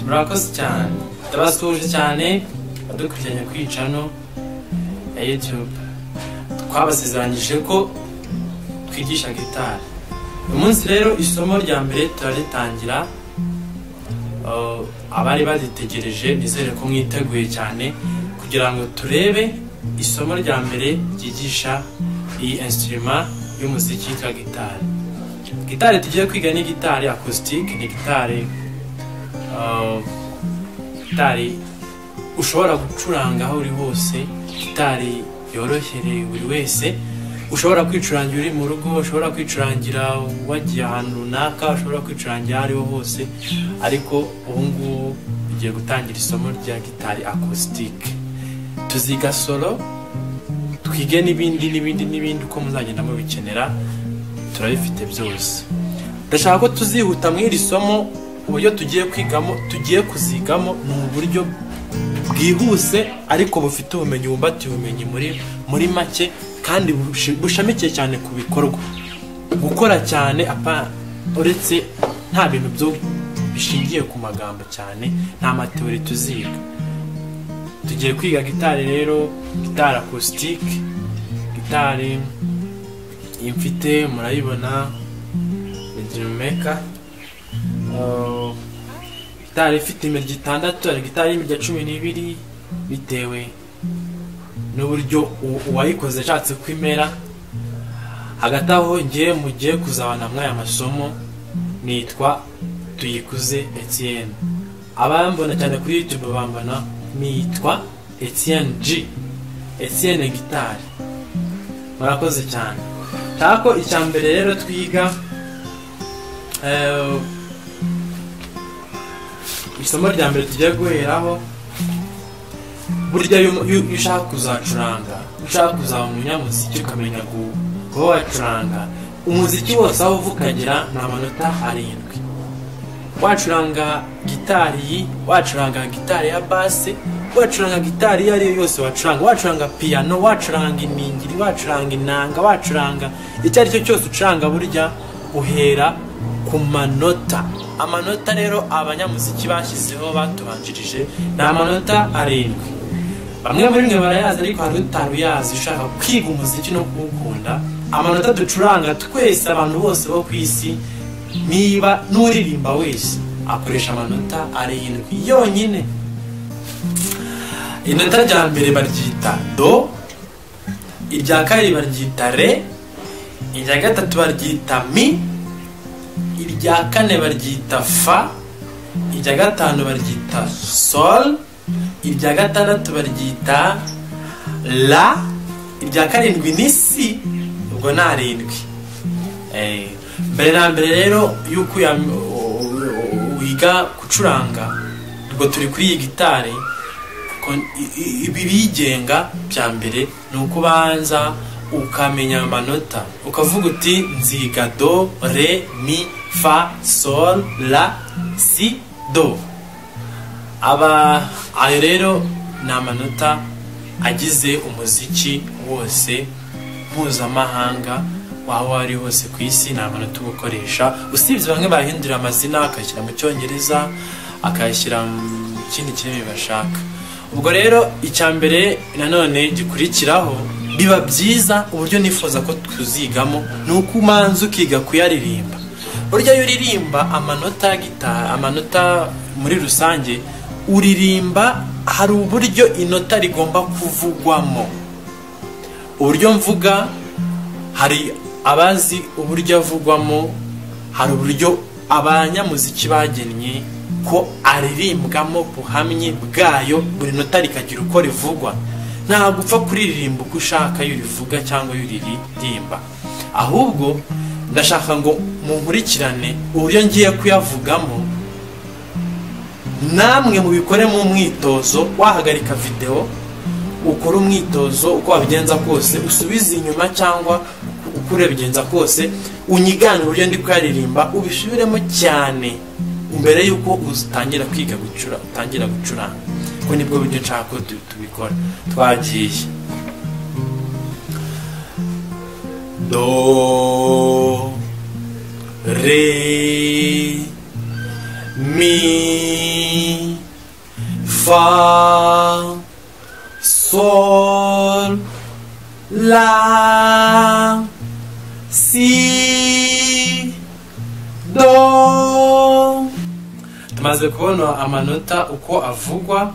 murakoze cyane ndabasuje cyane badukurikiranye kuri channel ya YouTube. Twabasezeranyije ko twigisha gitari. Uyu munsi rero isomo rya mbere turaritangira. Abari bazitegereje nizere ko mwiteguye cyane kugira ngo turebe isomo rya mbere ryigisha iyi instrument y'umuziki yitwa gitari. Gitari tugiye kwiga ni gitari acoustic, ni gitari gitari ushobora gucuranga aho uri hose, gitari yorohereye buri wese, ushobora kwicurangira uri mu rugo, ushobora kwicurangira wagiye ahantu runaka, ushobora kwicurangira ariho hose. Ariko ubu ngubu bigiye gutangira isomo rya gitari acoustic. Tuziga solo, twige n'ibindi uko muzagenda mubikenera, turabifite byose. Ndashaka ko tuzihuta mu iri somo. Uburyo tugiye kwigamo, tugiye kuzigamo ni uburyo bwihuse ariko bufite ubumenyi, bumbatiye ubumenyi muri make kandi bushamikiye cyane ku bikorwa. Gukora cyane uretse nta bintu byo bishingiye ku magambo cyane, nta mateori tuziga. Tugiye kwiga gitari rero, gitari acoustic, gitari imfite murayibona drum maker. Gitari ifite imirya 6, ari gitari imirya 12 bitewe n'uburyo uwayikoze ashatse kwimera. Hagati aho ngiye mugiye kuzabana mwaya masomo nitwa Tuyikuze Etienne. Abambona cyane kuri YouTube bambana nitwa Etienne G, Etienne gitari. Murakoze cyane. Tako icyambere rero twiga isomo rya mbere tugiye guheraho. Burya ushaka kuzacuranga, ushaka kuzaba umunyamuziki ukamenya kuba wacuranga umuziki wose aho uvukagira ni amanota 7. Wacuranga gitari, wacuranga gitari ya basse, wacuranga gitari iyo ariyo yose wacuranga, wacuranga piano, wacuranga iningiri, wacuranga inanga, wacuranga icyo ari cyo cyose ucuranga, burya uhera ku manota. Amanota rero abanyamuziki bashyizeho batubanjirije ni amanota 7. Bamwe muri mwe barayazi ariko hari utaruyazi ushaka kwiga umuziki no kuwukunda. Amanota ducuranga twese abantu bose bo ku isi, niba n'uririmba wese akoresha amanota 7 yonyine. Inota rya mbere baryita do, irya kabiri baryita re, irya gatatu baryita mi, irya kane baryita fa, irya gatanu baryita sol, irya gatandatu baryita la, irya karindwi ni si. Ubwo na 7. Mbere na mbere rero yuko wiga gucuranga, ubwo turi kuri iyi gitari, ibi bigenga bya mbere ni ukubanza ukamenya amanota, ukavuga uti nziga do, re, mi, fa, sol, la, si, do. Ayo rero ni amanota agize umuziki wose mpuzamahanga waba ari hose ku isi. Ni amanota ugukoresha, usibye bamwe bahindura amazina akayashyira mu cyongereza, akayashyira mu kindi kirimi bashaka. Ubwo rero icyambere nanone gikurikiraho, biba byiza uburyo nifuza ko tuzigamo ni uko umanza ukiga kuyaririmba. Burya iyo uririmba amanota ya gitari, amanota muri rusange uririmba, hari uburyo inota rigomba kuvugwamo. Uburyo mvuga, hari abazi uburyo avugwamo, hari uburyo abanyamuziki bagennye ko aririmbwamo buhamye bwayo, buri nota rikagira uko rivugwa. Nta gupfa kuririmba uko ushaka iyo urivuga cyangwa iyo uriririmba, ahubwo ndashaka ngo munkurikirane uburyo ngiye kuyavugamo, namwe mubikore mu mwitozo. Wahagarika video ukora umwitozo uko wabigenza kose, usubize inyuma cyangwa uko urebigenza kose, unyigane uburyo ndi kuyaririmba, ubisubiremo cyane mbere yuko utangira kwiga utangira gucuranga. Ko nibwo buryo nshaka ko tubikora. Twagiye. Do, re, mi, fa, sol, la, si, do. Tumaze kubona amanota uko avugwa,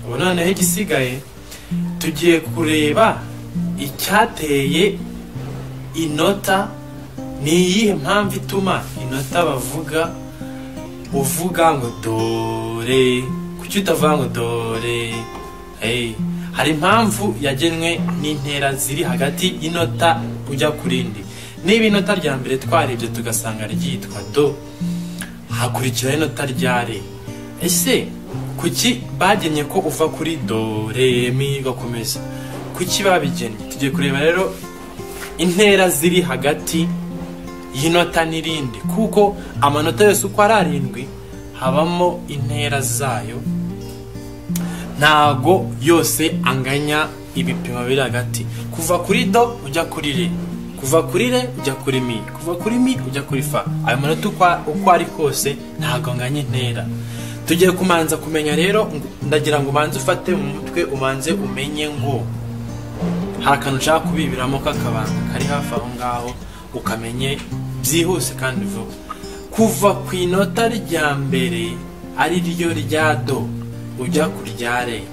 ubu noneho igisigaye tugiye kureba icyateye inota. Ni iyihe mpamvu ituma inota uvuga ngo dore, kuki utavuga ngo dore? Hari impamvu yagenwe n'intera ziri hagati y'inota ujya ku rindi. Niba inota rya mbere twarebye tugasanga ryitwa do, hakurikiraho inota rya re. Ese kuki bagennye ko uva kuri do, re, mi ugakomeza? Kuki babigennye? Tugiye kureba rero intera ziri hagati y'inota n'irindi, kuko amanota yose uko ari arindwi habamo intera zayo, ntago yose anganya ibipimo biri hagati. Kuva kuri do ujya kuri re, kuva kuri re ujya kuri mi, kuva kuri mi ujya kuri fa. Ayo manota uko ari kose ntago anganya intera. Tugiye kumanza kumenya rero, ndagira ngo umanze ufate mu mutwe, umanze umenye ngo hari akantu nshaka kubibiramo k'akabanga kari hafi aho ngaho, ukamenye byihuse kandi vuba. Kuva ku inota rya mbere ari ryo rya do ujya ku rya re,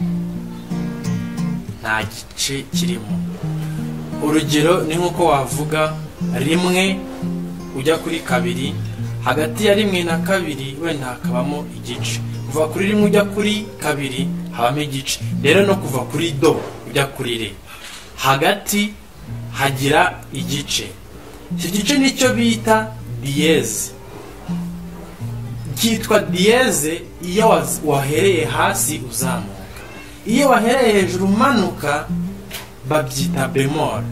nta gice kirimo. Urugero ni nk'uko wavuga rimwe ujya kuri kabiri, hagati ya rimwe na kabiri wenda hakabamo igice. Kuva kuri rimwe ujya kuri kabiri habamo igice. Rero no kuva kuri do ujya kuri re, hagati hagira igice. Iki gice nicyo bita diyeze. Cyitwa diyeze iyo wahereye hasi uzamuka. Iyo wahereye hejuru umanuka babyita bemol.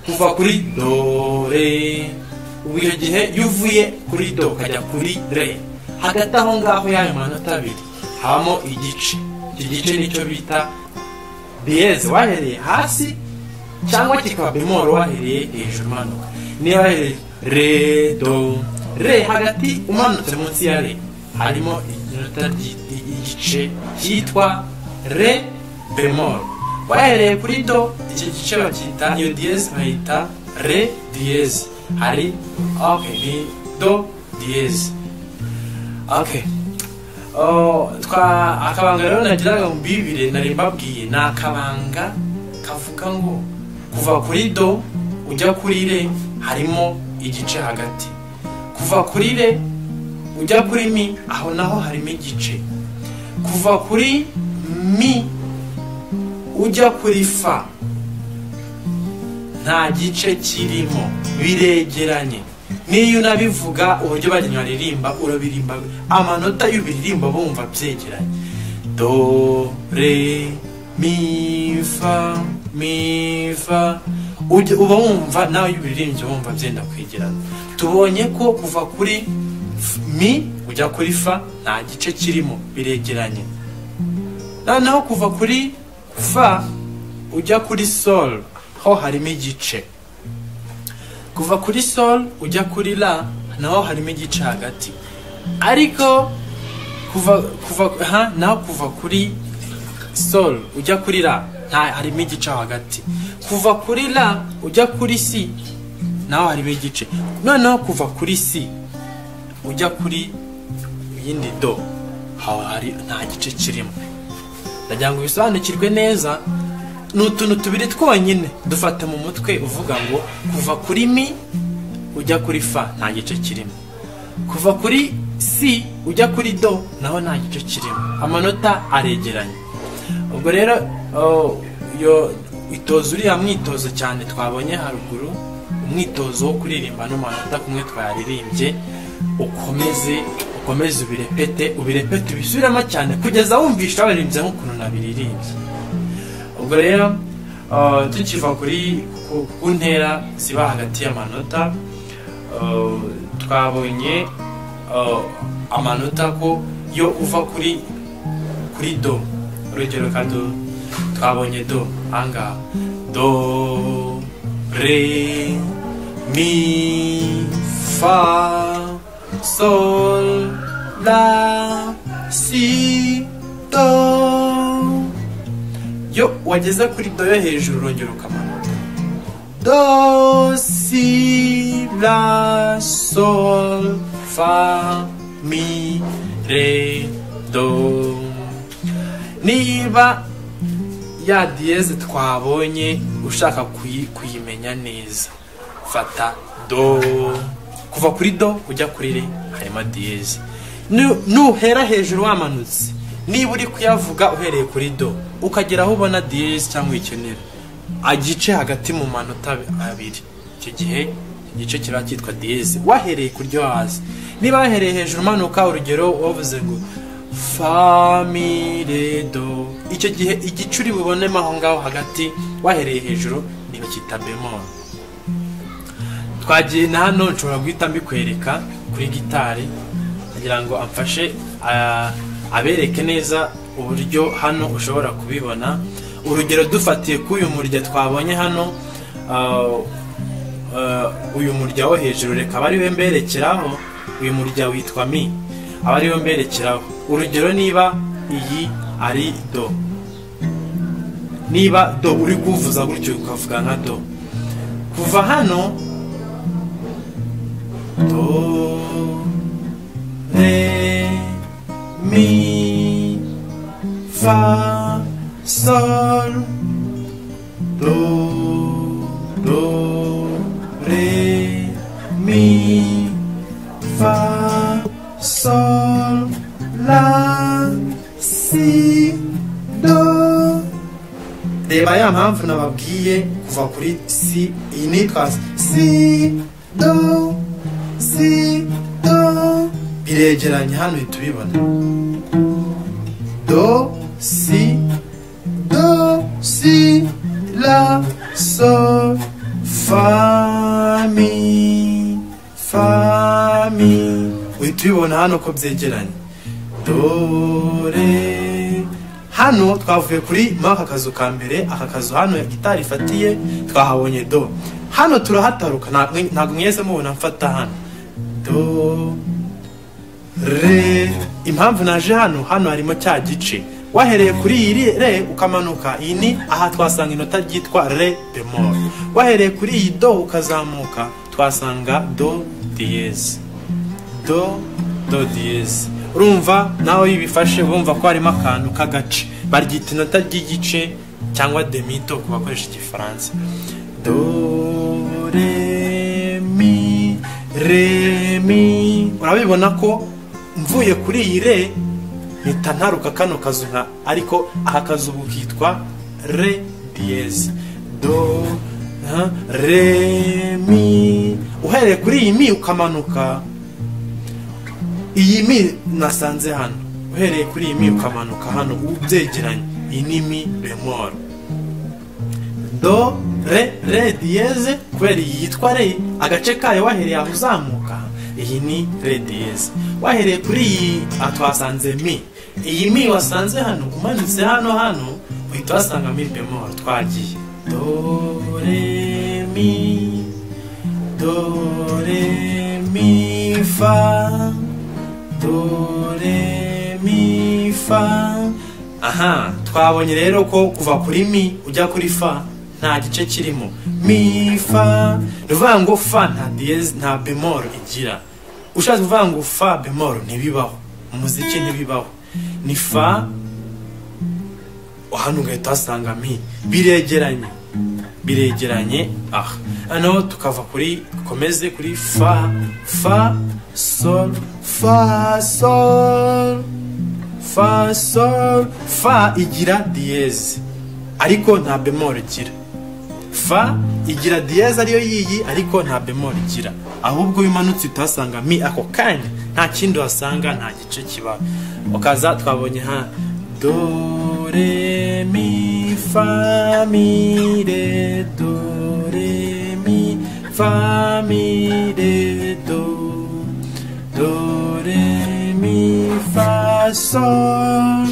Kuva kuri do, re, ubu icyo gihe yuvuye kuri do ukajya kuri re, hagati aho ngaho y'ayo manota abiri habamo igice. Iki gice nicyo bita diyeze wahereye hasi, cyangwa kikaba bemol wahereye hejuru umanuka. Niba wahereye re, do, re, hagati umanutse munsi ya re harimo igice cyitwa re bemol. Wahereye kuri do, iki gice bacyita, iyo diyeze bayita re diyeze. Hari ni do diyeze. Akabanga rero nagiraga mu bibire nari mbabwiye, ni akabanga kavuga ngo kuva kuri do ujya kuri re harimo igice hagati. Kuva kuri re ujya kuri mi, aho naho harimo igice. Kuva kuri mi ujya kuri fa nta gice kirimo, biregeranye. Niyo unabivuga uburyo bageni baririmba, urabirimba amanota y'ubiririmba bumva byegeranye. Do, re, mi, fa, mi, fa. Uba wumva nawe y'ubiririmba wumva byenda kwegerana. Tubonye ko kuva kuri mi ujya kuri fa nta gice kirimo, biregeranye. Noneho kuva kuri fa ujya kuri sol ho harimo igice. Kuva kuri sol ujya kuri la naho harimo igice hagati. Ariko kuva kuri sol ujya kuri la harimo igice hagati. Kuva kuri la ujya kuri si naho harimo igice. Noneho kuva kuri si ujya kuri yindi do hari nta gice kirimo. Ndagira ngo bisobanukirwe neza, n'utuntu tubiri twonyine dufata mu mutwe uvuga ngo kuva kuri mi ujya kuri fa nta gice kirimo. Kuva kuri si ujya kuri do naho nta gice kirimo. Amanota aregeranye. Ubwo rero itozo uriya mwitozo cyane twabonye haruguru, umwitozo wo kuririmba n'amanota kumwe twayaririmbye, ukomeze ubirepete ubisubiramo cyane kugeza wumvisha abaririmbye nk'ukuntu nabiririmbye. ubwo rero tukiva kuri ku ntera ziba hagati y'amanota, twabonye amanota ko yo uva kuri do, urugero ka do twabonye do ahangaha, do re mi fa sol la si do. Yo wageze kuri do yo hejuru urongera ukamanuka, do si la sol fa mi re do. Niba ya diyeze twabonye ushaka kuyimenya neza, fata do, kuva kuri do ujya kuri re harimo diyeze. Nuhera hejuru wamanutse, niba uri kuyavuga uhereye kuri do ukagera aho ubona diyeze cyangwa ikenera agice hagati mu manota abiri, icyo gihe igice kiba cyitwa diyeze wahereye kuryo hasi. Niba wahereye hejuru umanuka, urugero wavuze ngo fa mi re do, icyo gihe igicuri bubonemo aho ngaho hagati wahereye hejuru niba cyita bemol. Twagiye na hano nshobora guhita mbikwereka kuri gitari kugira ngo amfashe abereke neza uburyo hano ushobora kubibona. Urugero dufatiye k'uyu murya twabonye hano, uyu murya wo hejuru reka aba ariwe mberekeraho, uyu murya witwa mi, aba ariwe mberekeraho. Urugero niba iyi ari do, niba do uri kuvuza gutyo ukavuga nka do, kuva hano do re mi fa sol do re mi fa sol la si do. Reba ya mpamvu nababwiye kuva kuri si, iyi nitwa si do si do, biregeranye hano tubibona, do si la sol fa mi uhitubibona hano ko byegeranye, do re. Hano twavuye kuri aka kazu ka mbere, aka kazu hano ya gitari ifatiye twahabonye do, hano turahataruka, ntabwo mwese mubona mfata hano do re. Impamvu naje hano harimo cya gice, wahereye kuri iyi re ukamanuka, iyi ni aha twasanga inota ryitwa re bemol. Wahereye kuri iyi do ukazamuka twasanga do diyeze, do diyeze. Urumva nawe yibifashe bumva ko harimo akantu k'agace, baryita inota ry'igice cyangwa demito ku bakoresha igifaransa. Do re mi urabibona ko mvuye kuri iyi re mpita ntaruka kano kazu nka, ariko aka kazu bukitwa re diyeze, do re mi. Uhereye kuri iyi mi ukamanuka, iyi mi nasanze hano, uhereye kuri iyi mi ukamanuka hano ubyegeranye, iyi ni mi bemol. Do re diyeze kubera iyi yitwa re, agace kayo wahereye aho uzamuka, iyi ni re diyeze. Wahereye kuri iyi twasanze mi, iyi mi wasanze hano umanitse hano uhita wasanga mi bemol. Twagiye do re mi fa, do re mi fa. Aha, twabonye rero ko kuva kuri mi ujya kuri fa nta gice kirimo, mi fa. Nuvuga ngo fa nta diyeze nta bemol igira. Ushatse kuvuga ngo fa bemol ntibibaho, umuziki ntibibaho, ni fa hano ugahita wasanga mi, biregeranye. Aha hano tukava kuri, dukomeze kuri fa sol fa igira diyeze ariko nta bemol igira, fa igira diyeze ariyo yiyi ariko nta bemol igira, ahubwo bimanutse utasanga mi ako kanya, nta kindi wasanga, nta gice kiba. Ukaza twabonye ha do re mi fa mi re do re mi fa mi re do re mi fa sol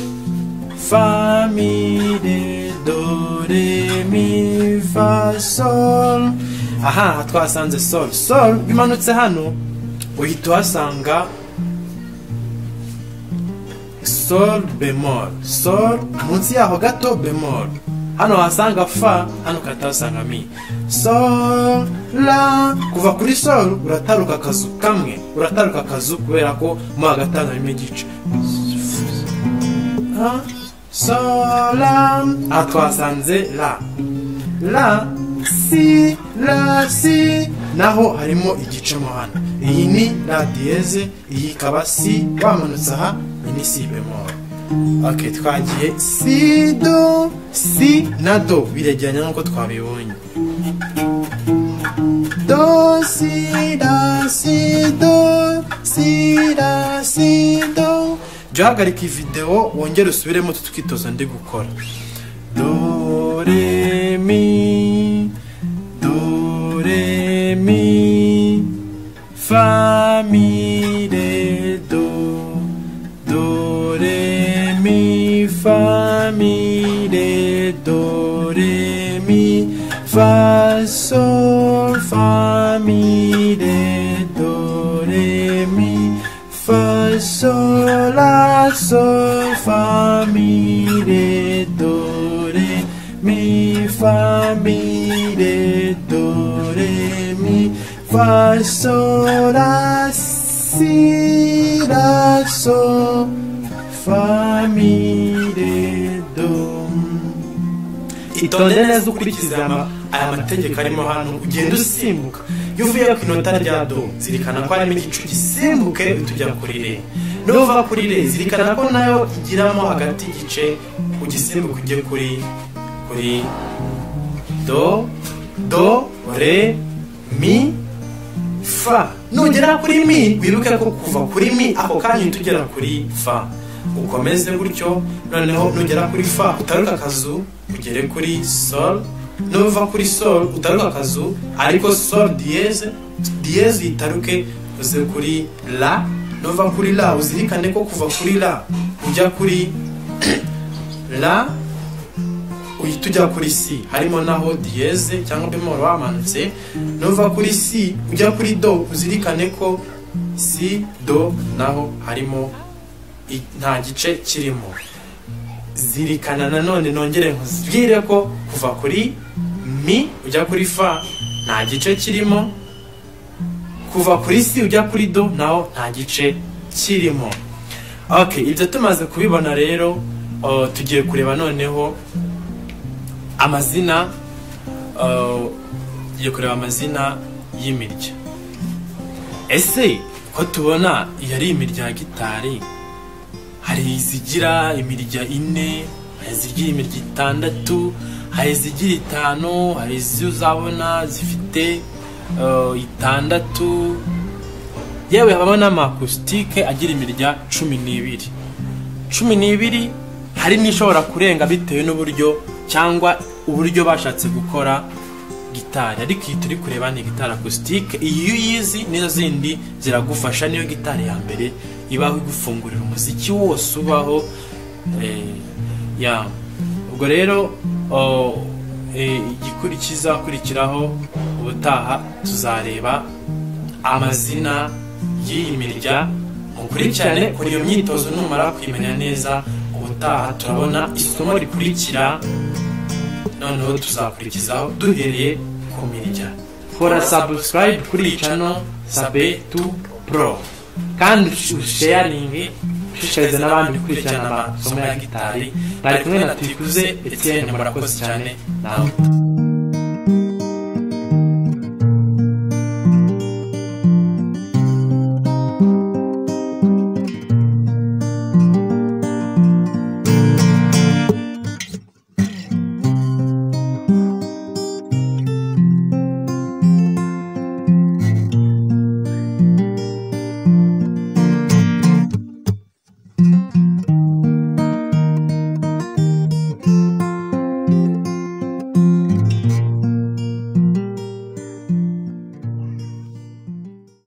fa mi re do re mi fa sol. Aha twasanze sol bimanutse hano uhita uhasanga sol bemol, sol munsi yaho gato bemol, hano hasanga fa, hano katasanga mi. Sol la, kuva kuri sol urataruka akazu kamwe, urataruka akazu kubera ko mu hagati harimo igice. Sol la, twasanze la si, la si, naho harimo igice mo hano. Iyi ni la dieze, iyi ikaba si, wamanutse aha ni si bemol. Okay, twagiye si do, si na do biregeranya nkuko twabibonye. Do si da si do, si da si do. Jya uhagarika video wongere usubiremo tukitoza ndi gukora. Do re mi, do re mi, fa mi re do, do re mi fa mi re do re mi fa sol fa mi re do re mi fa sol la sol fa mi re do re mi fa mi re do re mi fa sol la si la sol fa mi re do. Itonde neza ukurikiza aya mategeko arimo hano ugenda usimbuka. Iyo uvuye ku inota rya do zirikana ko harimo igicu gisimbuke tujya kuri re. Nova kuri re zirikana ko nayo igiramo hagati igice ugisimbuka ujye kuri do re mi fa. Nugera kuri mi wibuke ko kuva kuri mi ako kanya tugera kuri fa. Ukomeze gutyo, noneho nugera kuri fa utaruka akazu ugere kuri sol, nuva kuri sol utaruka akazu ariko sol dieze itaruke uze kuri la, nuva kuri la uzirikane ko kuva kuri la ujya kuri la uhita ujya kuri si, harimo naho dieze cyangwa bemol wamanutse. Nuva kuri si ujya kuri do uzirikane ko si do naho harimo nta gice kirimo. Zirikana nanone nongere nkuzibwire ko kuva kuri mi ujya kuri fa nta gice kirimo, kuva kuri si ujya kuri do naho nta gice kirimo. Okay, ibyo tumaze kubibona rero tugiye kureba noneho amazina y'imirya. Ese ko tubona yari imirya ya gitari, hari izigira imirya 4, hari izigira imirya 6, hari izigira 5, hari izo uzabona zifite 6, yewe habamo n'amakusitike agira imirya 12. Hari n'ishobora kurenga bitewe n'uburyo cyangwa uburyo bashatse gukora gitari, ariko iyi turi kureba ni gitari acoustic. Iyo uyizi nizo zindi ziragufasha, niyo gitari ya mbere ibaho igufungurira umuziki wose ubaho. Ubwo rero igikurikiraho ubutaha tuzareba amazina y'iyi mirya. Mukurikirane kuri iyo myitozo numara kwimenya neza, ubutaha turabona isomo rikurikira, noneho tuzakurikizaho duhereye ku mirya. Kora subscribe kuri channel Sabe2 Pro kandi sharing, ushishikarize n'abandi gukurikirana amasomo ya gitari. Bari kumwe na Tuyikuze Etienne, murakoze cyane nawe.